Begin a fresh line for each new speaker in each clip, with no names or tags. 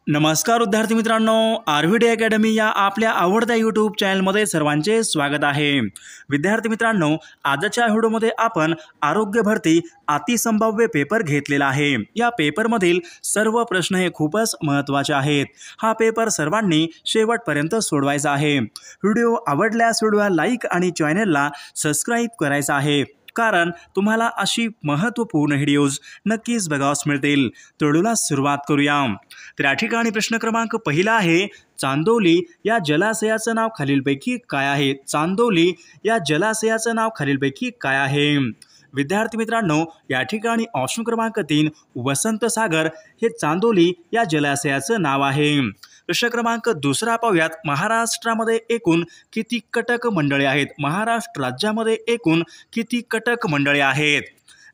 नमस्कार विद्यार्थी मित्रांनो, आरव्हीडी अकॅडमी या आपल्या आवडत्या यूट्यूब चॅनलमध्ये सर्वांचे स्वागत आहे। विद्यार्थी मित्रांनो, आजच्या व्हिडिओमध्ये आपण आरोग्य भरती अतिसंभाव्य पेपर घेतलेला आहे। या पेपरमधील सर्व प्रश्न हे खूपच महत्त्वाचे आहेत। हा पेपर सर्वांनी शेवटपर्यंत सोडवायचा आहे। व्हिडिओ आवडल्यास व्हिडिओला लाईक आणि चॅनलला सबस्क्राइब करायचं आहे, कारण तुम्हाला अशी महत्त्वपूर्ण व्हिडिओज नक्कीच बघावयास मिळतील। व्हिडिओला सुरुवात करूया। तर या ठिकाणी प्रश्न क्रमांक पहिला आहे, चांदोली या जलाशयाचं नाव खालीलपैकी काय आहे? चांदोली या जलाशयाचं नाव खालीलपैकी काय आहे? विद्यार्थी मित्रांनो, या ठिकाणी ऑप्शन क्रमांक 3 वसंत सागर हे चांदोली या जलाशयाचं नाव आहे। प्रश्न क्रमांक दुसरा पाहूयात, महाराष्ट्रामध्ये एकूण किती कटक मंडळे आहेत? महाराष्ट्र राज्यामध्ये एकूण किती कटक मंडळे आहेत?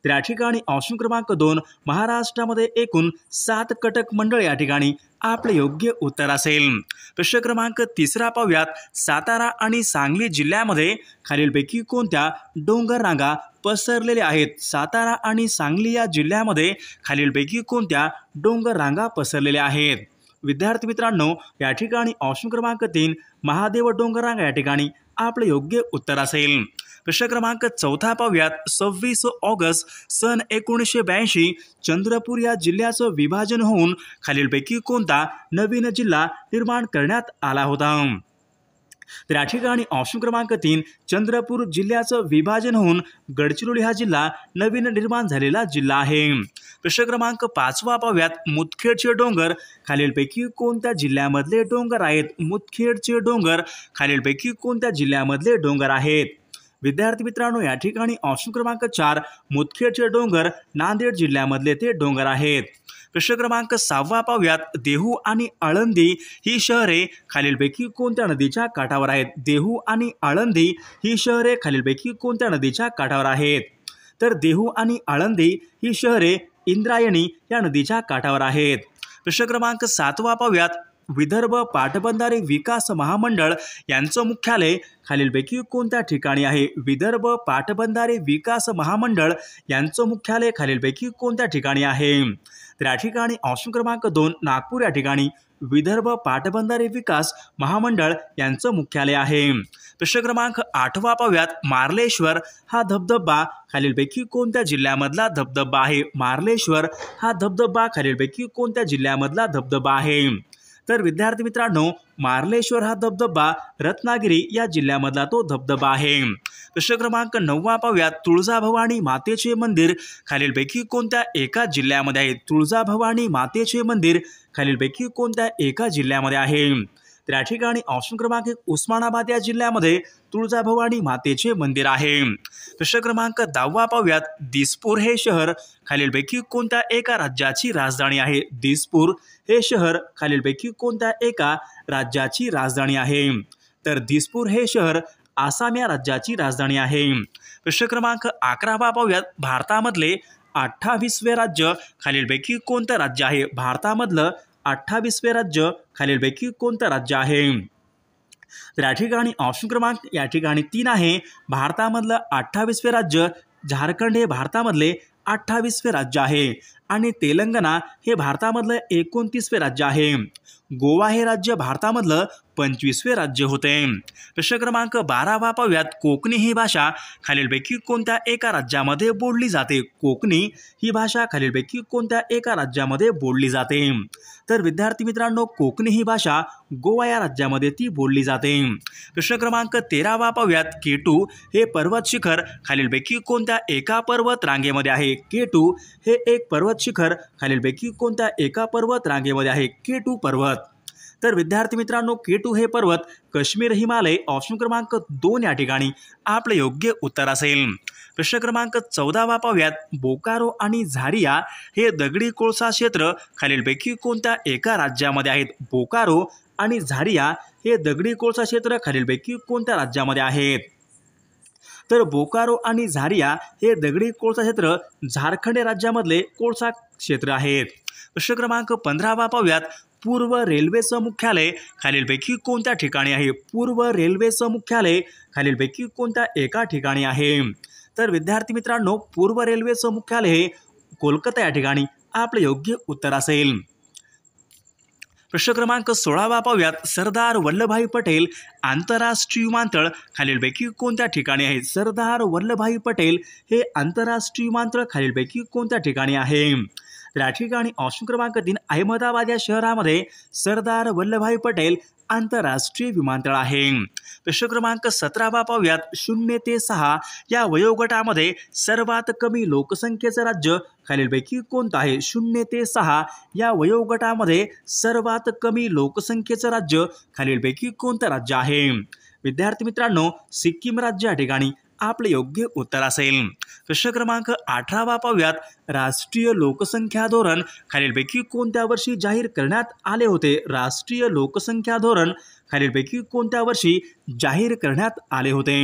तर या ठिकाणी ऑप्शन क्रमांक 2 महाराष्ट्रामध्ये एकूण 7 कटक मंडळे या ठिकाणी आपले योग्य उत्तर असेल। प्रश्न क्रमांक तिसरा पाहूयात, सातारा आणि सांगली जिल्ह्यामध्ये खालीलपैकी कोणत्या डोंगर रांगा पसरलेल्या आहेत? सातारा आणि सांगली या जिल्ह्यामध्ये खालीलपैकी कोणत्या डोंगर रांगा पसरलेल्या आहेत? विद्यार्थी मित्रांनो, या ठिकाणी ऑप्शन क्रमांक 3 महादेव डोंगर रांगा या ठिकाणी आपले योग्य उत्तर असेल। प्रश्न क्रमांक चौथा पाहूयात, 26 ऑगस्ट सन 1982 चंद्रपूर या जिल्ह्याचं विभाजन होऊन खालीलपैकी कोणता नवीन जिल्हा निर्माण करण्यात आला होता? तर या ठिकाणी ऑप्शन क्रमांक 3 चंद्रपूर जिल्ह्याचं विभाजन होऊन गडचिरोली हा जिल्हा नवीन निर्माण झालेला जिल्हा आहे। प्रश्न क्रमांक 5 पाहूयात, मुदखेडचे डोंगर खालीलपैकी कोणत्या जिल्ह्यामधले डोंगर आहेत? मुदखेडचे डोंगर खालीलपैकी कोणत्या जिल्ह्यामधले डोंगर आहेत? विद्यार्थी मित्रांनो, या ठिकाणी ऑप्शन क्रमांक 4 मुदखेडचे डोंगर नांदेड जिल्ह्यामधले ते डोंगर आहेत। प्रश्न क्रमांक 6 पाहूयात, देहू आणि आळंदी ही शहरे खालीलपैकी कोणत्या नदीच्या काठावर आहेत? देहू आणि आळंदी ही शहरे खालीलपैकी कोणत्या नदीच्या काठावर आहेत? तर देहू आणि आळंदी ही शहरे इंद्रायणी या नदीच्या काठावर आहेत। प्रश्न क्रमांक 7 पाहूयात, विदर्भ पाटबंधारे विकास महामंडळ यांचं मुख्यालय खालीलपैकी कोणत्या ठिकाणी आहे? विदर्भ पाटबंधारे विकास महामंडळ यांचं मुख्यालय खालीलपैकी कोणत्या ठिकाणी आहे? तर या ठिकाणी ऑप्शन क्रमांक 2 नागपूर या ठिकाणी विदर्भ पाटबंधारे विकास महामंडळ यांचं मुख्यालय आहे। प्रश्न क्रमांक 8 पाहूयात, मार्लेश्वर हा धबधबा खालीलपैकी कोणत्या जिल्ह्यामधला धबधबा आहे? मार्लेश्वर हा धबधबा खालीलपैकी कोणत्या जिल्ह्यामधला धबधबा आहे? तर विद्यार्थी मित्रांनो, मार्लेश्वर हा धबधबा रत्नागिरी या जिल्ह्यामधला तो धबधबा आहे। प्रश्न क्रमांक 9 पाहूयात, तुळजाभवानी मातेचे मंदिर खालीलपैकी कोणत्या एका जिल्ह्यामध्ये आहे? तुळजाभवानी मातेचे मंदिर खालीलपैकी कोणत्या एका जिल्ह्यामध्ये आहे? तर या ठिकाणी ऑप्शन क्रमांक 1 उस्मानाबाद या जिल्ह्यामध्ये तुळजाभवानी मातेचे मंदिर आहे। प्रश्न क्रमांक 10 पाहूयात, दिसपूर हे शहर खालीलपैकी कोणत्या एका राज्याची राजधानी आहे? दिसपूर हे शहर खालीलपैकी कोणत्या एका राज्याची राजधानी आहे? तर दिसपूर हे शहर आसाम या राज्याची राजधानी आहे। प्रश्न क्रमांक 11 पाहूयात, भारतामधले 28वे राज्य खालीलपैकी कोणतं राज्य आहे? भारतामधलं 28वे राज्य खालीलपैकी कोणतं राज्य आहे? तर या ठिकाणी ऑप्शन क्रमांक या ठिकाणी 3 आहे। भारतामधलं 28वे राज्य झारखंड हे भारतामधले 28वे राज्य आहे आणि तेलंगणा हे भारतामधलं 29वे राज्य आहे। गोवा हे राज्य भारतामधलं 25वे राज्य होते। प्रश्न क्रमांक 12 पाहूयात, कोकणी ही भाषा खालीलपैकी कोणत्या एका राज्यामध्ये बोलली जाते? कोकणी ही भाषा खालीलपैकी कोणत्या एका राज्यामध्ये बोलली जाते? तर विद्यार्थी मित्रांनो, कोकणी ही भाषा गोवा या राज्यामध्ये ती बोलली जाते। प्रश्न क्रमांक 13 पाहूयात, केटू हे पर्वत शिखर खालीलपैकी कोणत्या एका पर्वत रांगेमध्ये आहे? केटू हे एक पर्वत शिखर खालीलपैकी कोणत्या एका पर्वत रांगेमध्ये आहे? केटू पर्वत। तर विद्यार्थी मित्रांनो, केटू हे पर्वत काश्मीर हिमालय ऑप्शन क्रमांक 2 या ठिकाणी आपले योग्य उत्तर असेल। प्रश्न क्रमांक 14 पाहूयात, बोकारो आणि झारिया हे दगडी कोळसा क्षेत्र खालीलपैकी कोणत्या एका राज्यामध्ये आहेत? बोकारो आणि झारिया हे दगडी कोळसा क्षेत्र खालीलपैकी कोणत्या राज्यामध्ये आहेत? तर बोकारो आणि झारिया हे दगडी कोळसा क्षेत्र झारखंड राज्यामधले कोळसा क्षेत्र आहेत। प्रश्न क्रमांक 15 पाहूयात, पूर्व रेल्वेचं मुख्यालय खालीलपैकी कोणत्या ठिकाणी आहे? पूर्व रेल्वेचं मुख्यालय खालीलपैकी कोणत्या एका ठिकाणी आहे? तर विद्यार्थी मित्रांनो, पूर्व रेल्वेचं मुख्यालय हे कोलकाता या ठिकाणी आपले योग्य उत्तर असेल। प्रश्न क्रमांक 16 पाहूयात. सरदार वल्लभभाई पटेल आंतरराष्ट्रीय विमानतळ खालीलपैकी कोणत्या ठिकाणी आहे? सरदार वल्लभभाई पटेल हे आंतरराष्ट्रीय विमानतळ खालीलपैकी कोणत्या ठिकाणी आहे? तर या ठिकाणी ऑप्शन क्रमांक 3 अहमदाबाद या शहरामध्ये सरदार वल्लभभाई पटेल आंतरराष्ट्रीय विमानतळ आहे. प्रश्न क्रमांक 17 पाहूयात. 0 ते 6 या वयोगटामध्ये सर्वात कमी लोकसंख्येचं राज्य खालीलपैकी कोणतं आहे? 0 ते 6 या वयोगटामध्ये सर्वात कमी लोकसंख्येचं राज्य खालीलपैकी कोणतं राज्य आहे? विद्यार्थी मित्रांनो, सिक्कीम राज्य या ठिकाणी आपले योग्य उत्तर असेल. प्रश्न क्रमांक 18 पाहूयात. राष्ट्रीय लोकसंख्या धोरण खालीलपैकी कोणत्या वर्षी जाहीर करण्यात आले होते? राष्ट्रीय लोकसंख्या धोरण खालीलपैकी कोणत्या वर्षी जाहीर करण्यात आले होते?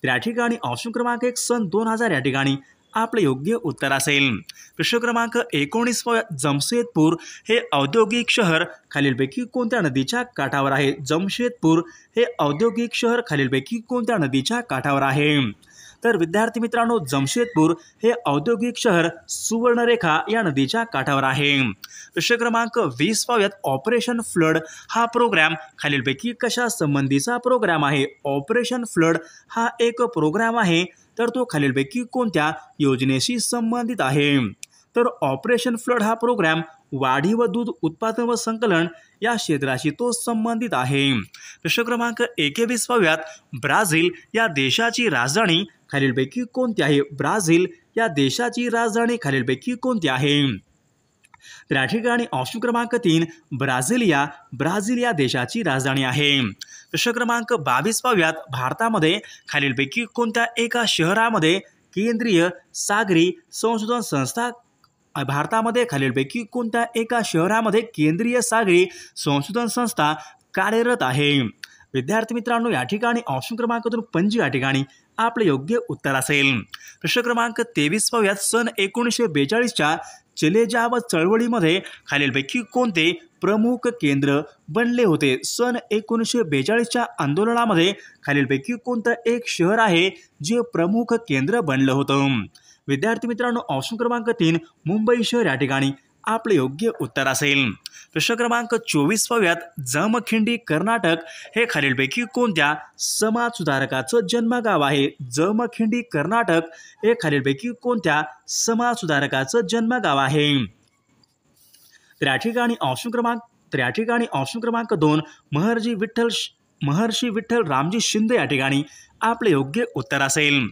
तर या ठिकाणी ऑप्शन क्रमांक 1 सन 2000 या ठिकाणी आपले योग्य उत्तर असेल. प्रश्न क्रमांक 19 पाहूयात. जमशेदपूर हे औद्योगिक शहर खालीलपैकी कोणत्या नदीच्या काठावर आहे? जमशेदपूर हे औद्योगिक शहर खालीलपैकी कोणत्या नदीच्या काठावर आहे? तर विद्यार्थी मित्रांनो, जमशेदपूर हे औद्योगिक शहर सुवर्णरेखा या नदीच्या काठावर आहे. प्रश्न क्रमांक 20 पाहूयात. ऑपरेशन फ्लड हा प्रोग्राम खालीलपैकी कशा संबंधीचा प्रोग्राम आहे? ऑपरेशन फ्लड हा एक प्रोग्राम आहे, तर तो खालीलपैकी कोणत्या योजनेशी संबंधित आहे? तर ऑपरेशन फ्लड हा प्रोग्राम वाढी व दूध उत्पादन व संकलन या क्षेत्राशी तो संबंधित आहे. प्रश्न क्रमांक 21 पाहूयात. ब्राझील या देशाची राजधानी खालीलपैकी कोणती आहे? ब्राझील या देशाची राजधानी खालीलपैकी कोणती आहे? तर या ठिकाणी ऑप्शन क्रमांक 3 ब्राझील या देशाची राजधानी आहे. प्रश्न क्रमांक 22 पाहूयात. भारतामध्ये खालीलपैकी कोणत्या एका शहरामध्ये केंद्रीय सागरी संशोधन संस्था भारतामध्ये खालीलपैकी कोणत्या एका शहरामध्ये केंद्रीय सागरी संशोधन संस्था कार्यरत आहे? विद्यार्थी मित्रांनो, या ठिकाणी ऑप्शन क्रमांक 2 पणजी या ठिकाणी आपले योग्य उत्तर असेल. प्रश्न क्रमांक 23 पाहूयात. सन 1942च्या चले जाव चळवळीमध्ये खालीलपैकी कोणते प्रमुख केंद्र बनले होते? सन 1942च्या आंदोलनामध्ये खालीलपैकी कोणतं एक शहर आहे जे प्रमुख केंद्र बनलं होतं? विद्यार्थी मित्रांनो, ऑप्शन क्रमांक 3 मुंबई शहर या ठिकाणी आपले योग्य उत्तर असेल. प्रश्न क्रमांक 24 पाहूयात. जमखिंडी कर्नाटक हे खालीलपैकी कोणत्या समाजसुधारकाचं जन्मगाव आहे? जमखिंडी कर्नाटक हे खालीलपैकी कोणत्या समाजसुधारकाचं जन्मगाव आहे? तर या ठिकाणी ऑप्शन क्रमांक 2 महर्षी विठ्ठल रामजी शिंदे या ठिकाणी आपले योग्य उत्तर असेल.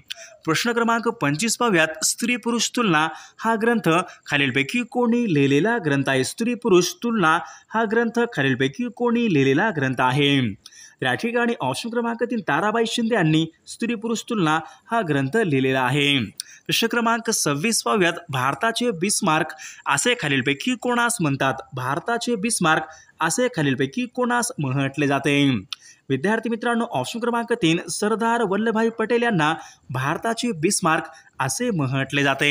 प्रश्न क्रमांक 25 पाहूयात. स्त्री पुरुष तुलना हा ग्रंथ खालीलपैकी कोणी लिहिलेला ग्रंथ आहे? स्त्री पुरुष तुलना हा ग्रंथ खालीलपैकी कोणी लिहिलेला ग्रंथ आहे? या ठिकाणी ऑप्शन क्रमांक 3 ताराबाई शिंदे यांनी स्त्री पुरुष तुलना हा ग्रंथ लिहिलेला आहे. प्रश्न क्रमांक 26 पाहूयात. भारताचे बिस्मार्क असे खालीलपैकी कोणास म्हणतात? भारताचे बिस्मार्क असे खालीलपैकी कोणास म्हटले जाते? विद्यार्थी मित्रांनो, ऑप्शन क्रमांक 3 सरदार वल्लभभाई पटेल यांना भारताचे बिस्मार्क असे म्हटले जाते.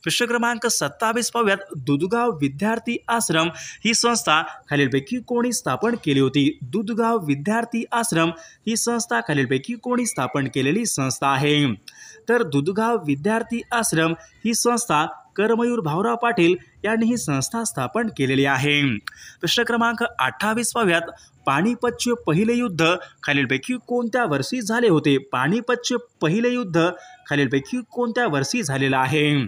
प्रश्न क्रमांक 27 पाहूयात. दुधगाव विद्यार्थी आश्रम ही संस्था खालीलपैकी कोणी स्थापन केली होती? दुधगाव विद्यार्थी आश्रम ही संस्था खालीलपैकी कोणी स्थापन केलेली संस्था आहे? तर दुधगाव विद्यार्थी आश्रम ही संस्था करमयूर भाऊराव पाटील यांनी ही संस्था स्थापन केलेली आहे. प्रश्न क्रमांक 28 पाहूयात. पानिपतचे पहिले युद्ध खालीलपैकी कोणत्या वर्षी झाले होते? पानिपतचे पहिले युद्ध खालीलपैकी कोणत्या वर्षी झालेलं आहे?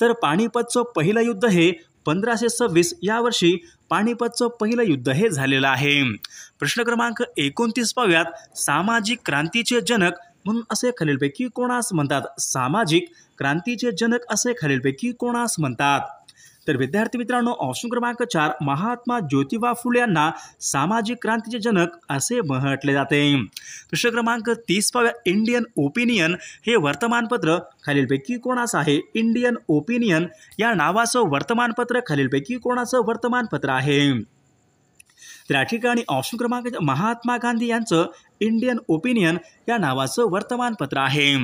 तर पानिपतचं पहिलं युद्ध हे 1526 या वर्षी पानिपतचं पहिलं युद्ध हे झालेलं आहे. प्रश्न क्रमांक 29 पाहूयात. सामाजिक क्रांतीचे जनक म्हणून असे खालीलपैकी कोणास म्हणतात? सामाजिक क्रांतीचे जनक असे खालीलपैकी कोणास म्हणतात? तर विद्यार्थी मित्रांनो, ऑप्शन क्रमांक 4 महात्मा ज्योतिबा फुले यांना सामाजिक क्रांतीचे जनक असे म्हटले जाते. प्रश्न क्रमांक 30 पाहूया. इंडियन ओपिनियन हे वर्तमानपत्र खालीलपैकी कोणाचं आहे? इंडियन ओपिनियन या नावाचं वर्तमानपत्र खालीलपैकी कोणाचं वर्तमानपत्र आहे? तर या ठिकाणी ऑप्शन क्रमांक महात्मा गांधी यांचं इंडियन ओपिनियन या नावाचं वर्तमानपत्र आहे.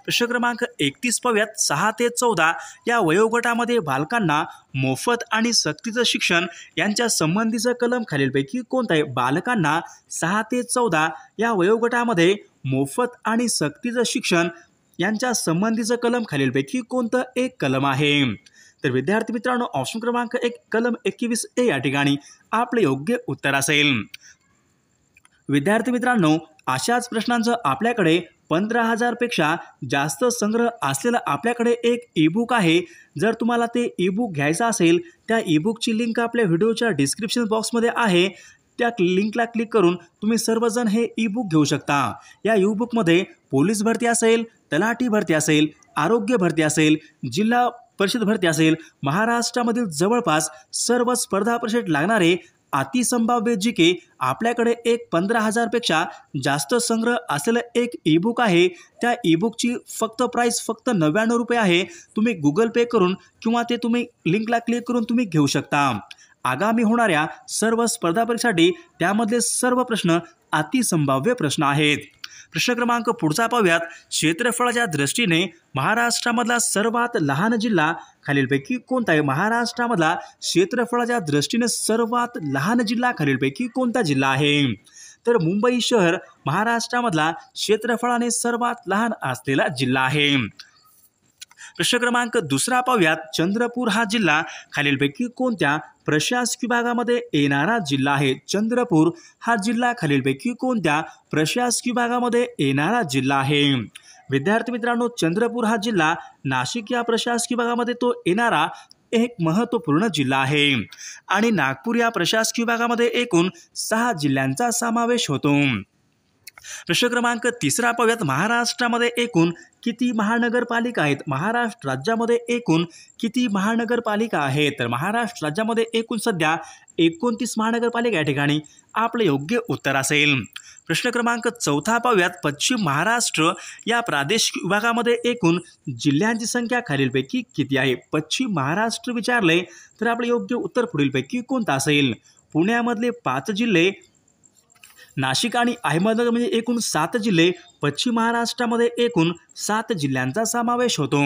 प्रश्न क्रमांक 31 पाहूयात. 6 ते 14 या वयोगटामध्ये बालकांना मोफत आणि सक्तीचं शिक्षण यांच्या संबंधीचं कलम खालीलपैकी कोणतं आहे? बालकांना 6 ते 14 या वयोगटामध्ये मोफत आणि सक्तीचं शिक्षण यांच्या संबंधीचं कलम खालीलपैकी कोणतं एक कलम आहे? तर विद्यार्थी मित्रांनो ऑप्शन क्रमांक 1 कलम 21A या ठिकाणी आपले योग्य उत्तर असेल। विद्यार्थी मित्रांनो अशाच प्रश्नांचं आपल्याकडे 15,000 पेक्षा जास्त संग्रह असलेलं आपल्याकडे एक ईबुक आहे। जर तुम्हाला ते ईबुक घ्यायचं असेल त्या ईबुकची लिंक आपल्या व्हिडिओच्या डिस्क्रिप्शन बॉक्समध्ये आहे। त्या लिंकला क्लिक करून तुम्ही सर्वजण हे ईबुक घेऊ शकता। या ईबुकमध्ये पोलीस भरती असेल, तलाठी भरती असेल, आरोग्य भरती असेल, जिल्हा परिषद भरती असेल, महाराष्ट्रामधील जवळपास सर्व स्पर्धा परीक्षेत लागणारे अतिसंभाव्य जीके आपल्याकडे एक 15,000 पेक्षा जास्त संग्रह असलेलं एक ईबुक आहे। त्या ईबुकची प्राइस फक्त 99 रुपये आहे। तुम्ही गुगल पे करून किंवा ते तुम्ही लिंकला क्लिक करून तुम्ही घेऊ शकता। आगामी होणाऱ्या सर्व स्पर्धा परीक्षेसाठी त्यामधले सर्व प्रश्न अतिसंभाव्य प्रश्न आहेत। प्रश्न क्रमांक पुढचा पाहूयात। क्षेत्रफळाच्या दृष्टीने महाराष्ट्रामधला सर्वात लहान जिल्हा खालीलपैकी कोणता आहे? महाराष्ट्रामधला क्षेत्रफळाच्या दृष्टीने सर्वात लहान जिल्हा खालीलपैकी कोणता जिल्हा आहे? तर मुंबई शहर महाराष्ट्रामधला क्षेत्रफळाने सर्वात लहान असलेला जिल्हा आहे। प्रश्न क्रमांक दुसरा पाहूयात। चंद्रपूर हा जिल्हा खालीलपैकी कोणत्या प्रशासकीय विभागामध्ये येणारा जिल्हा आहे? चंद्रपूर हा जिल्हा खालीलपैकी कोणत्या प्रशासकीय विभागामध्ये येणारा जिल्हा आहे? विद्यार्थी मित्रांनो चंद्रपूर हा जिल्हा नाशिक या प्रशासकीय विभागामध्ये तो येणारा एक महत्त्वपूर्ण जिल्हा आहे आणि नागपूर या प्रशासकीय विभागामध्ये एकूण 6 जिल्ह्यांचा समावेश होतो। प्रश्न क्रमांक तिसरा पाहूयात। महाराष्ट्रामध्ये एकूण किती महानगरपालिका आहेत? महाराष्ट्र राज्यामध्ये एकूण किती महानगरपालिका आहेत? तर महाराष्ट्र राज्यामध्ये एकूण सध्या 29 महानगरपालिका या ठिकाणी आपले योग्य उत्तर असेल। प्रश्न क्रमांक चौथा पाहूयात। पश्चिम महाराष्ट्र या प्रादेशिक विभागामध्ये एकूण जिल्ह्यांची संख्या खालीलपैकी किती आहे? पश्चिम महाराष्ट्र विचारले तर आपले योग्य उत्तर पुढीलपैकी कोणतं असेल? पुण्यामधले 5 जिल्हे, नाशिक आणि अहमदनगर म्हणजे एकूण 7 जिल्हे, पश्चिम महाराष्ट्रामध्ये एकूण 7 जिल्ह्यांचा समावेश होतो।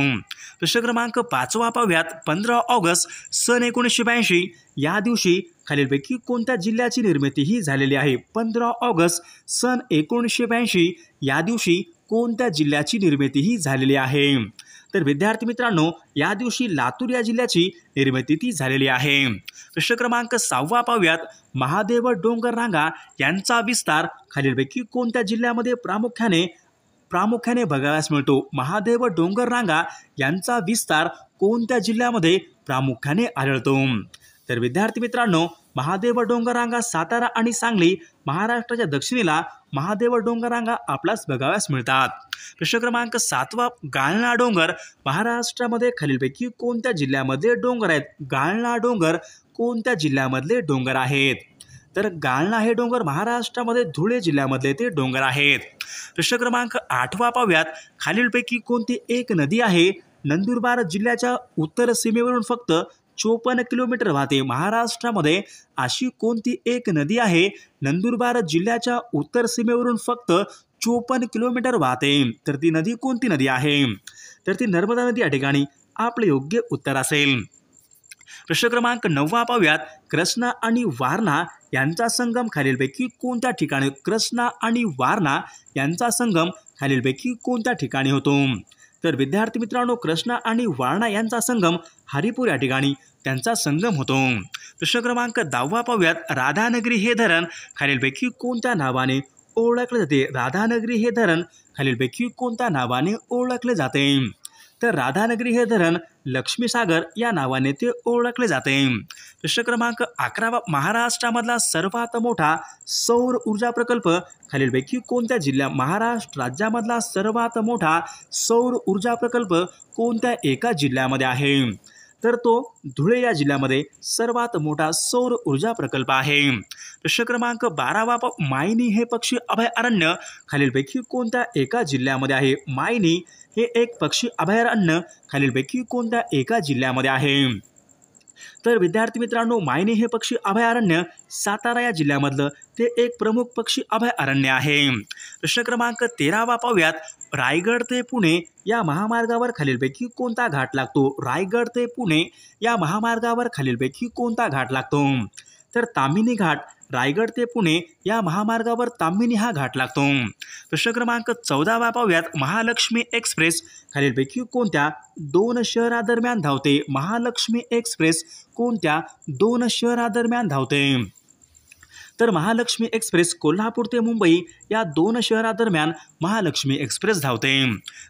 प्रश्न क्रमांक 5वा पाहूयात। 15 ऑगस्ट सन 1982 या दिवशी खालीलपैकी कोणत्या जिल्ह्याची निर्मिती ही झालेली आहे? 15 ऑगस्ट सन 1982 या दिवशी कोणत्या जिल्ह्याची निर्मिती ही झालेली आहे? तर विद्यार्थी मित्रांनो या दिवशी लातूर या जिल्ह्याची निर्मिती ती झालेली आहे। प्रश्न क्रमांक 6वा पाहूयात। महादेव डोंगर रांगा यांचा विस्तार खालीलपैकी कोणत्या जिल्ह्यामध्ये प्रामुख्याने बघायला मिळतो? महादेव डोंगर रांगा यांचा विस्तार कोणत्या जिल्ह्यामध्ये प्रामुख्याने आढळतो? तर विद्यार्थी मित्रांनो महादेव डोंगर रांगा सातारा आणि सांगली महाराष्ट्राच्या दक्षिणेला महादेव डोंगर रांगा आपल्यास बघाव्यास मिळतात। प्रश्न क्रमांक 7वा। गाळणा डोंगर महाराष्ट्रामध्ये खालीलपैकी कोणत्या जिल्ह्यामध्ये डोंगर आहेत? गाळणा डोंगर कोणत्या जिल्ह्यामधले डोंगर आहेत? तर गाळणा हे डोंगर महाराष्ट्रामध्ये धुळे जिल्ह्यामधले ते डोंगर आहेत। प्रश्न क्रमांक 8वा पाहूयात। खालीलपैकी कोणती एक नदी आहे नंदुरबार जिल्ह्याच्या उत्तर सीमेवरून फक्त 54 किलोमीटर वाहते? महाराष्ट्रामध्ये अशी कोणती एक नदी आहे नंदुरबार जिल्ह्याच्या उत्तर सीमेवरून फक्त 54 किलोमीटर वाहते? तर ती नदी कोणती नदी आहे? तर ती नर्मदा नदी या ठिकाणी आपले योग्य उत्तर असेल। प्रश्न क्रमांक 9वा पाहूयात। कृष्णा आणि वारणा यांचा संगम खालीलपैकी कोणत्या ठिकाणी? कृष्णा आणि वारणा यांचा संगम खालीलपैकी कोणत्या ठिकाणी होतो? तर विद्यार्थी मित्रांनो कृष्णा आणि वारणा यांचा संगम हरिपूर या ठिकाणी त्यांचा संगम होतो। प्रश्न क्रमांक 10वा पाहूयात। राधानगरी हे धरण खालीलपैकी कोणत्या नावाने ओळखले जाते? राधानगरी हे धरण खालीलपैकी कोणत्या नावाने ओळखले जाते? तर राधानगरी हे धरण लक्ष्मीसागर या नावाने ते ओळखले जाते। प्रश्न क्रमांक 11वा। महाराष्ट्रामधला सर्वात मोठा सौर ऊर्जा प्रकल्प खालीलपैकी कोणत्या जिल्ह्यात? महाराष्ट्र राज्यामधला सर्वात मोठा सौर ऊर्जा प्रकल्प कोणत्या एका जिल्ह्यामध्ये आहे? तर तो धुळे या जिल्ह्यामध्ये सर्वात मोठा सौर ऊर्जा प्रकल्प आहे। प्रश्न क्रमांक 12वा। मायनी हे पक्षी अभयारण्य खालीलपैकी कोणत्या एका जिल्ह्यामध्ये आहे? मायनी हे एक पक्षी अभयारण्य खालीलपैकी कोणत्या एका जिल्ह्यामध्ये आहे? तर विद्यार्थी मित्रांनो मायनी हे पक्षी अभयारण्य सातारा या जिल्ह्यामधलं ते एक प्रमुख पक्षी अभयारण्य आहे। प्रश्न क्रमांक 13वा पाहूयात। रायगड ते पुणे या महामार्गावर खालीलपैकी कोणता घाट लागतो? रायगड ते पुणे या महामार्गावर खालीलपैकी कोणता घाट लागतो? तर ताम्हिणी घाट रायगड ते पुणे या महामार्गावर ताम्हिणी हा घाट लागतो। प्रश्न क्रमांक 14 पाहूयात। महालक्ष्मी एक्सप्रेस खालीलपैकी कोणत्या 2 शहरादरम्यान धावते? महालक्ष्मी एक्सप्रेस कोणत्या 2 शहरादरम्यान धावते? तर महालक्ष्मी एक्सप्रेस कोल्हापूर ते मुंबई या 2 शहरादरम्यान महालक्ष्मी एक्सप्रेस धावते।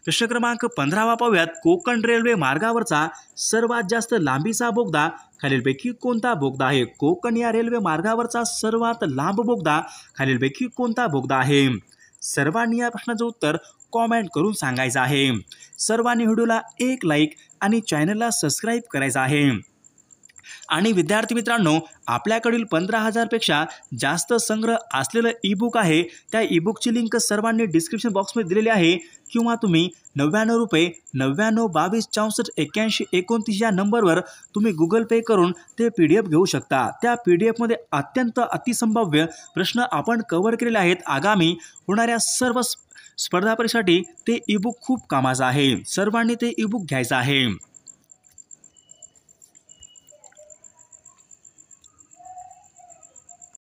प्रश्न क्रमांक 15 पाहूयात। कोकण रेल्वे मार्गावरचा सर्वात जास्त लांबीचा बोगदा खालीलपैकी कोणता बोगदा आहे? कोकण या रेल्वे मार्गावरचा सर्वात लांब बोगदा खालीलपैकी कोणता बोगदा आहे? सर्वांनी या प्रश्नाचं उत्तर कॉमेंट करून सांगायचं आहे। सर्वांनी व्हिडिओला एक लाईक आणि चॅनलला सबस्क्राईब करायचं आहे। आणि विद्यार्थी मित्रांनो, आपल्याकडील 15,000 पेक्षा जास्त संग्रह असलेलं ईबुक आहे, त्या ईबुकची लिंक सर्वांनी डिस्क्रिप्शन बॉक्समध्ये दिलेली आहे, किंवा तुम्ही 99 रुपये 99 22 64 81 29 या नंबरवर तुम्ही गुगल पे करून ते PDF घेऊ शकता। त्या PDF मध्ये अत्यंत अतिसंभाव्य प्रश्न आपण कव्हर केलेले आहेत। आगामी होणाऱ्या सर्व स्पर्धा परीक्षेसाठी ते ईबुक खूप कामाचं आहे। सर्वांनी ते ईबुक घ्यायचं आहे।